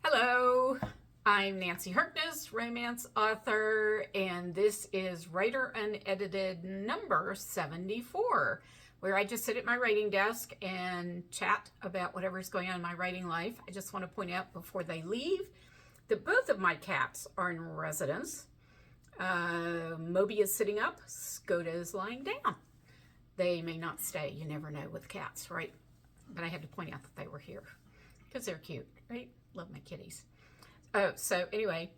Hello, I'm Nancy Harkness, romance author, and this is Writer Unedited number 74, where I just sit at my writing desk and chat about whatever's going on in my writing life. I just want to point out before they leave that both of my cats are in residence. Moby is sitting up, Skoda is lying down. They may not stay, you never know with cats, right? But I had to point out that they were here because they're cute, right? Love my kitties. So anyway,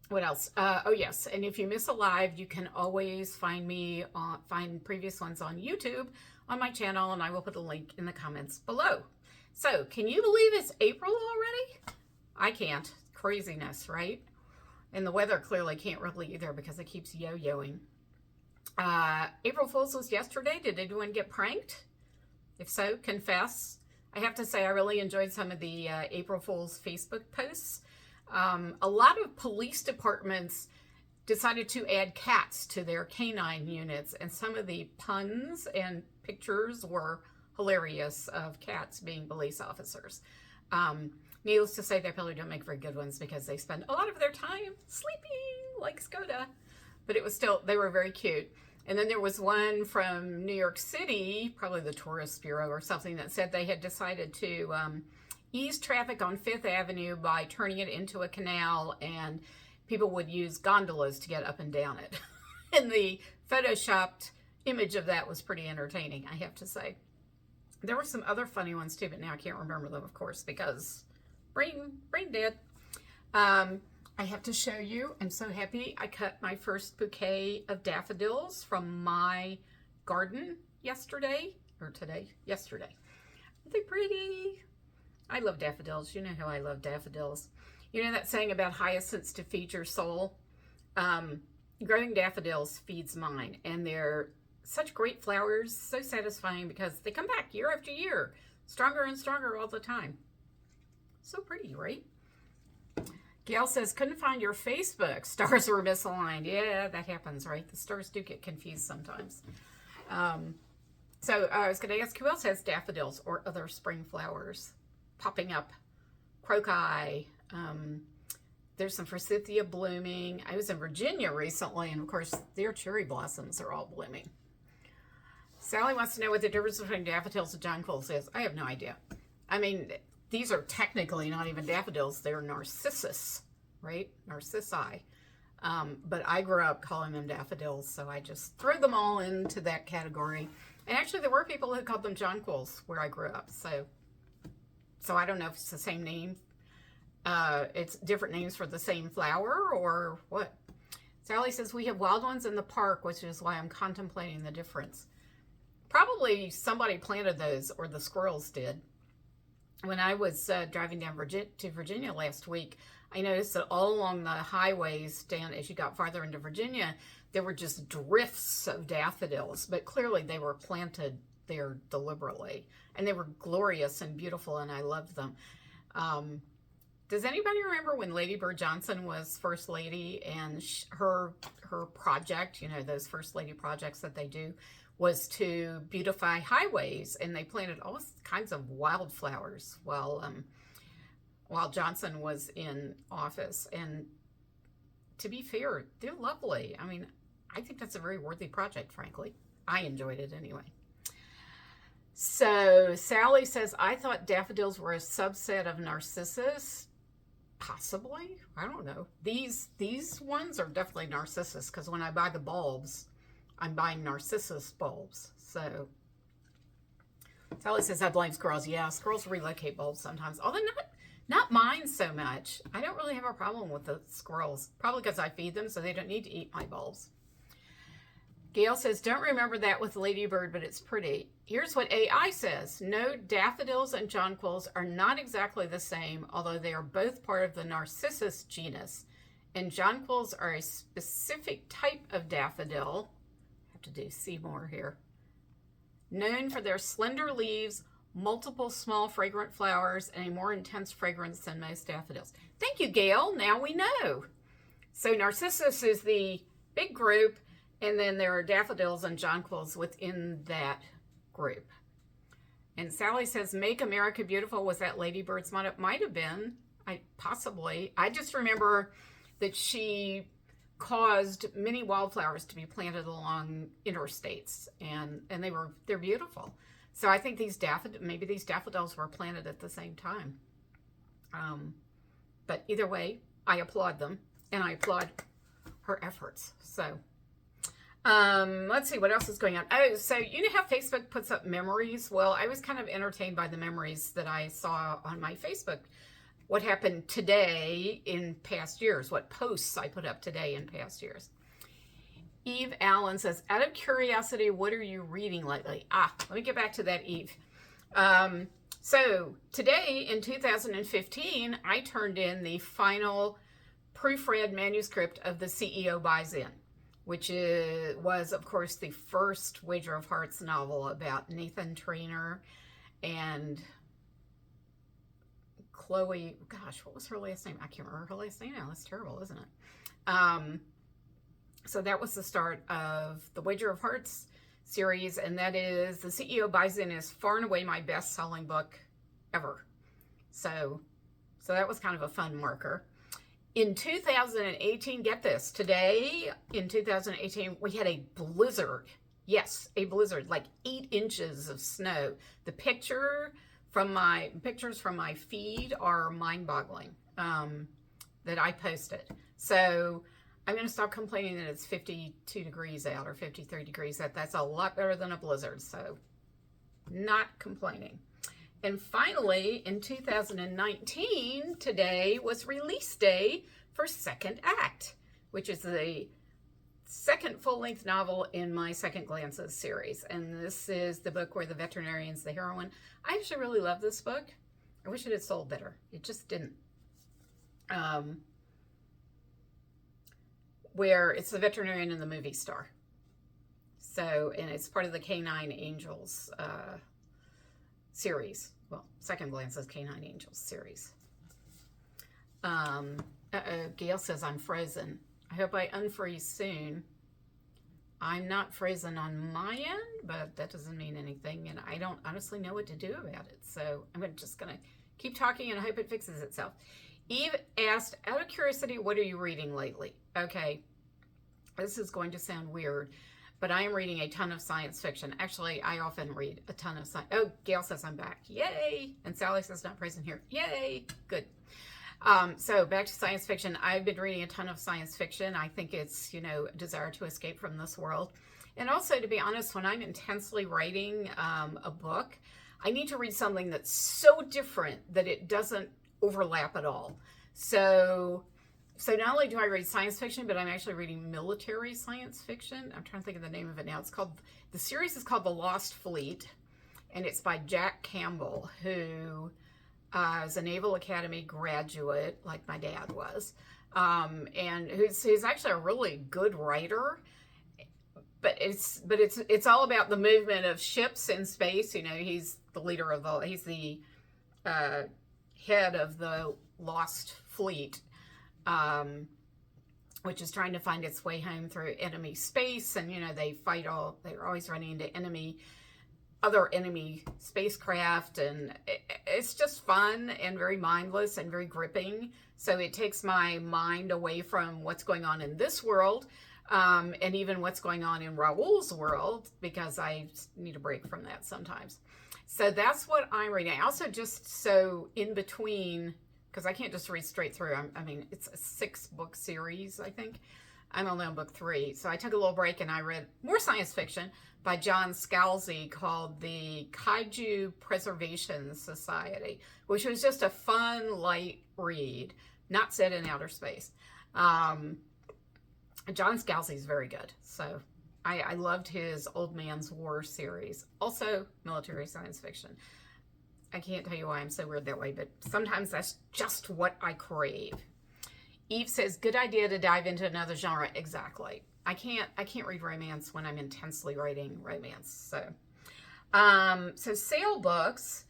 what else? Oh yes, and if you miss a live, you can always find previous ones on YouTube on my channel, and I will put a link in the comments below. So, can you believe it's April already? I can't. Craziness, right? And the weather clearly can't really either because it keeps yo-yoing. April Fool's was yesterday. Did anyone get pranked? If so, confess. I have to say I really enjoyed some of the April Fool's Facebook posts. A lot of police departments decided to add cats to their canine units, and some of the puns and pictures were hilarious of cats being police officers. Needless to say, they probably don't make very good ones because they spend a lot of their time sleeping like Skoda. But it was still, they were very cute. And then there was one from New York City, probably the Tourist Bureau or something, that said they had decided to ease traffic on Fifth Avenue by turning it into a canal, and people would use gondolas to get up and down it. And the photoshopped image of that was pretty entertaining, I have to say. There were some other funny ones too, but now I can't remember them, of course, because brain dead. I have to show you, I'm so happy I cut my first bouquet of daffodils from my garden yesterday. Yesterday. Aren't they pretty? I love daffodils. You know how I love daffodils. You know that saying about hyacinths to feed your soul? Growing daffodils feeds mine, and they're such great flowers, so satisfying because they come back year after year, stronger and stronger all the time. So pretty, right? Gail says, couldn't find your Facebook. Stars were misaligned. Yeah, that happens, right? The stars do get confused sometimes. So I was going to ask who else has daffodils or other spring flowers popping up. Crocus. There's some forsythia blooming. I was in Virginia recently, and of course, their cherry blossoms are all blooming. Sally wants to know what the difference between daffodils and jonquils is. I have no idea. I mean, these are technically not even daffodils. They're narcissus, right? Narcissi. But I grew up calling them daffodils, so I just threw them all into that category. And actually, there were people who called them jonquils where I grew up. So I don't know if it's the same name. It's different names for the same flower or what. Sally says, we have wild ones in the park, which is why I'm contemplating the difference. Probably somebody planted those, or the squirrels did. When I was driving down to Virginia last week, I noticed that all along the highways down as you got farther into Virginia, there were just drifts of daffodils, but clearly they were planted there deliberately, and they were glorious and beautiful, and I loved them. Does anybody remember when Lady Bird Johnson was First Lady, and her project, you know, those First Lady projects that they do, was to beautify highways, and they planted all kinds of wildflowers while Johnson was in office. And to be fair, they're lovely. I mean, I think that's a very worthy project, frankly. I enjoyed it anyway. So Sally says, I thought daffodils were a subset of narcissus. Possibly. I don't know. These ones are definitely narcissus, because when I buy the bulbs, I'm buying narcissus bulbs. So Sally says, I blame squirrels. Yeah, squirrels relocate bulbs sometimes. Although not mine so much. I don't really have a problem with the squirrels. Probably because I feed them, so they don't need to eat my bulbs. Gail says, don't remember that with Ladybird, but it's pretty. Here's what AI says. No, daffodils and jonquils are not exactly the same, although they are both part of the Narcissus genus. And jonquils are a specific type of daffodil. I have to do Seymour here. Known for their slender leaves, multiple small fragrant flowers, and a more intense fragrance than most daffodils. Thank you, Gail. Now we know. So Narcissus is the big group, and then there are daffodils and jonquils within that group. And Sally says, Make America Beautiful was that Ladybird's motto. Might have been. I just remember that she caused many wildflowers to be planted along interstates, and they're beautiful. So I think maybe these daffodils were planted at the same time. But either way, I applaud them, and I applaud her efforts. So let's see what else is going on. Oh, so you know how Facebook puts up memories? Well, I was kind of entertained by the memories that I saw on my Facebook. What happened today in past years, what posts I put up today in past years. Eve Allen says, out of curiosity, what are you reading lately? Let me get back to that, Eve. So today in 2015, I turned in the final proofread manuscript of The CEO Buys In, which was, of course, the first Wager of Hearts novel about Nathan Traynor and Chloe. Gosh, what was her last name? I can't remember her last name now. That's terrible, isn't it? So that was the start of the Wager of Hearts series, and that is The CEO Buys In is far and away my best-selling book ever. So that was kind of a fun marker. In 2018, get this, today in 2018, we had a blizzard. Yes, a blizzard, like 8 inches of snow. The pictures from my feed are mind-boggling that I posted. So I'm going to stop complaining that it's 52 degrees out or 53 degrees out. That's a lot better than a blizzard, so not complaining. And finally, in 2019, today was release day for Second Act, which is the second full-length novel in my Second Glances series. And this is the book where the veterinarian's the heroine. I actually really love this book. I wish it had sold better. It just didn't. Where it's the veterinarian and the movie star. So, and it's part of the Canine Angels series. Well, Second Glances Canine Angels series. Gail says I'm frozen. I hope I unfreeze soon. I'm not frozen on my end, but that doesn't mean anything, and I don't honestly know what to do about it. So I'm just going to keep talking and hope it fixes itself. Eve asked, out of curiosity, what are you reading lately? Okay, this is going to sound weird, but I am reading a ton of science fiction. Actually, I often read a ton of science. Oh, Gail says I'm back. Yay! And Sally says not present here. Yay! Good. So back to science fiction. I've been reading a ton of science fiction. I think it's, a desire to escape from this world. And also, to be honest, when I'm intensely writing a book, I need to read something that's so different that it doesn't overlap at all. So not only do I read science fiction, but I'm actually reading military science fiction. I'm trying to think of the name of it now. The series is called The Lost Fleet, and it's by Jack Campbell, who is a Naval Academy graduate, like my dad was, and who's actually a really good writer. But it's all about the movement of ships in space. He's the leader of he's the head of the Lost Fleet, which is trying to find its way home through enemy space. And, they're always running into other enemy spacecraft. And it's just fun and very mindless and very gripping. So it takes my mind away from what's going on in this world, and even what's going on in Raoul's world, because I need a break from that sometimes. So that's what I'm reading. I also in between, because I can't just read straight through. It's a 6-book series, I think. I'm only on book 3. So I took a little break and I read more science fiction by John Scalzi called The Kaiju Preservation Society, which was just a fun, light read, not set in outer space. John Scalzi is very good. So I loved his Old Man's War series. Also, military science fiction. I can't tell you why I'm so weird that way, but sometimes that's just what I crave. Eve says, good idea to dive into another genre. Exactly. I can't read romance when I'm intensely writing romance. So sale books.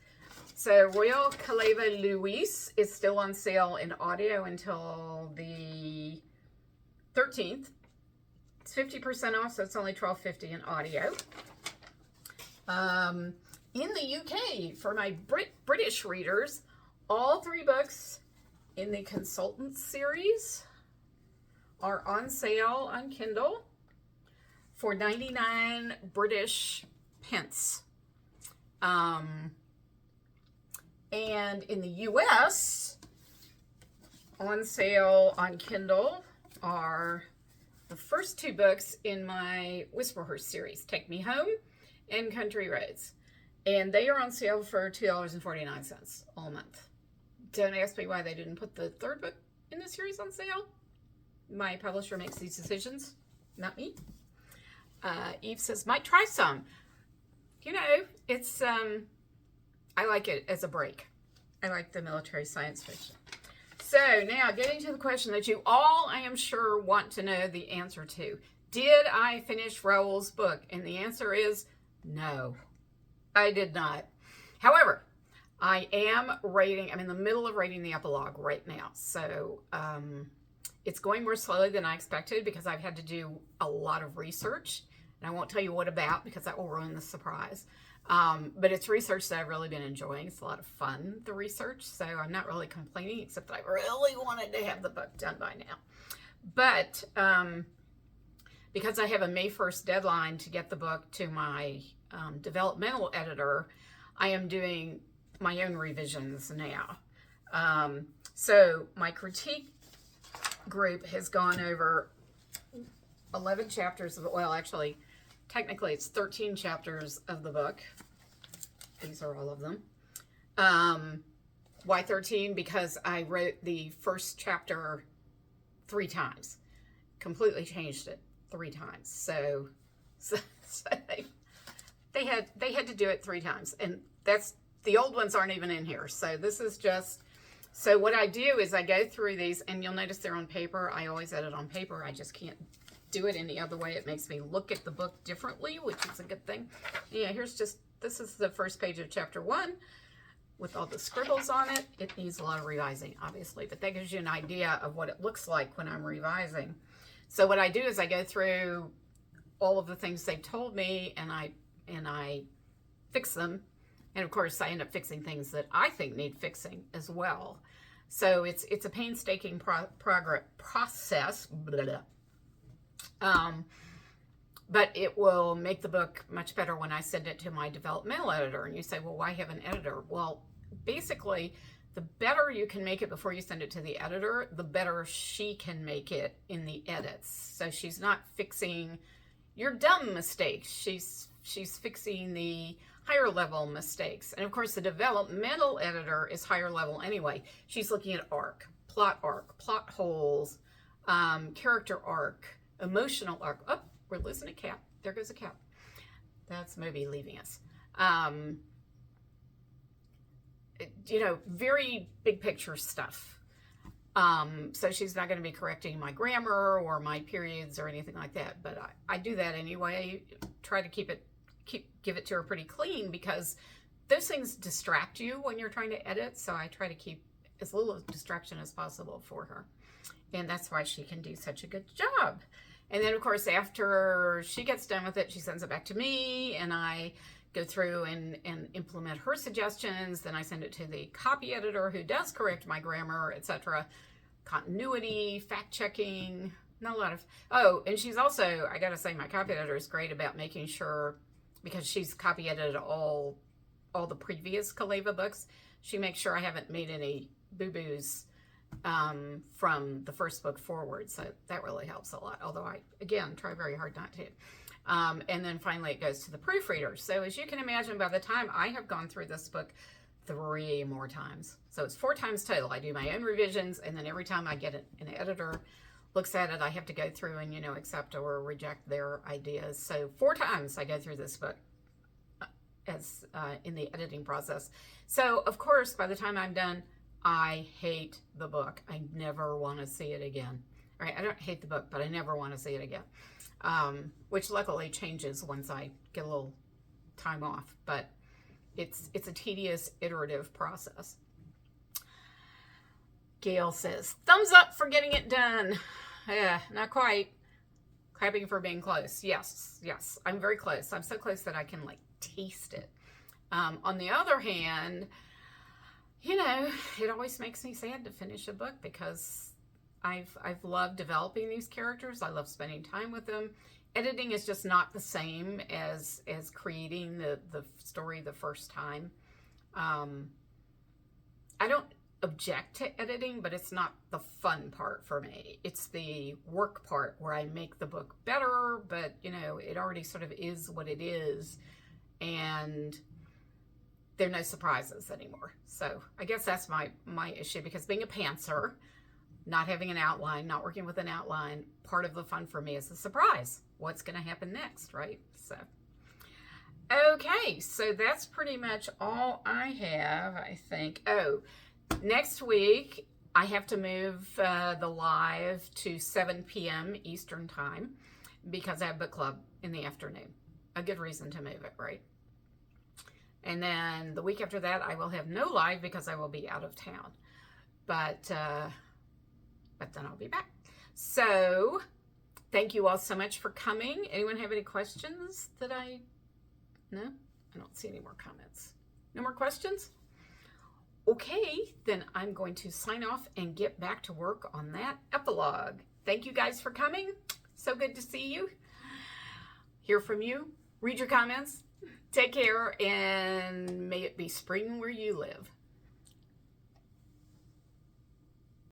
So Royal Caleva Luis is still on sale in audio until the 13th. It's 50% off, so it's only $12.50 in audio. In the UK, for my British readers, all 3 books in the Consultant series are on sale on Kindle for 99 British pence. And in the US, on sale on Kindle are the first two books in my Whisperhurst series, Take Me Home and Country Roads. And they are on sale for $2.49 all month. Don't ask me why they didn't put the third book in the series on sale. My publisher makes these decisions, not me. Eve says, might try some. You know, it's, I like it as a break. I like the military science fiction. So now getting to the question that you all, I am sure, want to know the answer to. Did I finish Raoul's book? And the answer is no, I did not. However, I'm in the middle of writing the epilogue right now. So it's going more slowly than I expected because I've had to do a lot of research. And I won't tell you what about because that will ruin the surprise. But it's research that I've really been enjoying. It's a lot of fun, the research. So I'm not really complaining, except that I really wanted to have the book done by now. But because I have a May 1st deadline to get the book to my developmental editor, I am doing my own revisions now. So my critique group has gone over 11 chapters of, well, actually, technically it's 13 chapters of the book. These are all of them. Why 13? Because I wrote the first chapter 3 times. Completely changed it 3 times. So they had to do it 3 times. And that's, the old ones aren't even in here. So this is just, so what I do is I go through these, and you'll notice they're on paper. I always edit on paper. I just can't do it any other way. It makes me look at the book differently, which is a good thing. Yeah, this is the first page of chapter 1 with all the scribbles on it. It needs a lot of revising, obviously, but that gives you an idea of what it looks like when I'm revising. So what I do is I go through all of the things they told me, and I fix them. And of course, I end up fixing things that I think need fixing as well. So it's a painstaking process. Blah, blah. But it will make the book much better when I send it to my developmental editor. And you say, well, why have an editor? Well, basically, the better you can make it before you send it to the editor, the better she can make it in the edits. So she's not fixing your dumb mistakes. She's fixing the higher level mistakes. And of course, the developmental editor is higher level anyway. She's looking at arc, plot holes, character arc, emotional arc. Oh, we're losing a cat. There goes a cat. That's Moby leaving us. You know, very big picture stuff. So she's not going to be correcting my grammar or my periods or anything like that. But I do that anyway. Try to give it to her pretty clean because those things distract you when you're trying to edit. So I try to keep as little distraction as possible for her. And that's why she can do such a good job. And then, of course, after she gets done with it, she sends it back to me, and I go through and implement her suggestions. Then I send it to the copy editor who does correct my grammar, etc. Continuity, fact-checking, not a lot of... Oh, and she's also, I got to say, my copy editor is great about making sure, because she's copy edited all the previous Kaleva books, she makes sure I haven't made any boo-boos from the first book forward. So that really helps a lot. Although I, again, try very hard not to. And then finally it goes to the proofreader. So as you can imagine, by the time I have gone through this book 3 more times. So it's 4 times total. I do my own revisions, and then every time I get an editor looks at it, I have to go through and, accept or reject their ideas. So 4 times I go through this book as in the editing process. So of course, by the time I'm done, I hate the book. I never want to see it again. Right? I don't hate the book, but I never want to see it again. Which luckily changes once I get a little time off. But it's a tedious, iterative process. Gail says, thumbs up for getting it done. Yeah, not quite. Clapping for being close. Yes. I'm very close. I'm so close that I can taste it. On the other hand, You know, it always makes me sad to finish a book because I've loved developing these characters. I love spending time with them. Editing is just not the same as creating the story the first time. I don't object to editing, but it's not the fun part for me. It's the work part where I make the book better, but you know, it already sort of is what it is, and there are no surprises anymore. So I guess that's my issue, because being a pantser, not having an outline, not working with an outline, part of the fun for me is the surprise. What's going to happen next, right? So, okay, so that's pretty much all I have, I think. Oh, next week, I have to move the live to 7 p.m. Eastern Time because I have book club in the afternoon. A good reason to move it, right? And then the week after that, I will have no live because I will be out of town. But then I'll be back. So thank you all so much for coming. Anyone have any questions that no? I don't see any more comments. No more questions? Okay, then I'm going to sign off and get back to work on that epilogue. Thank you guys for coming. So good to see you, hear from you, read your comments. Take care, and may it be spring where you live.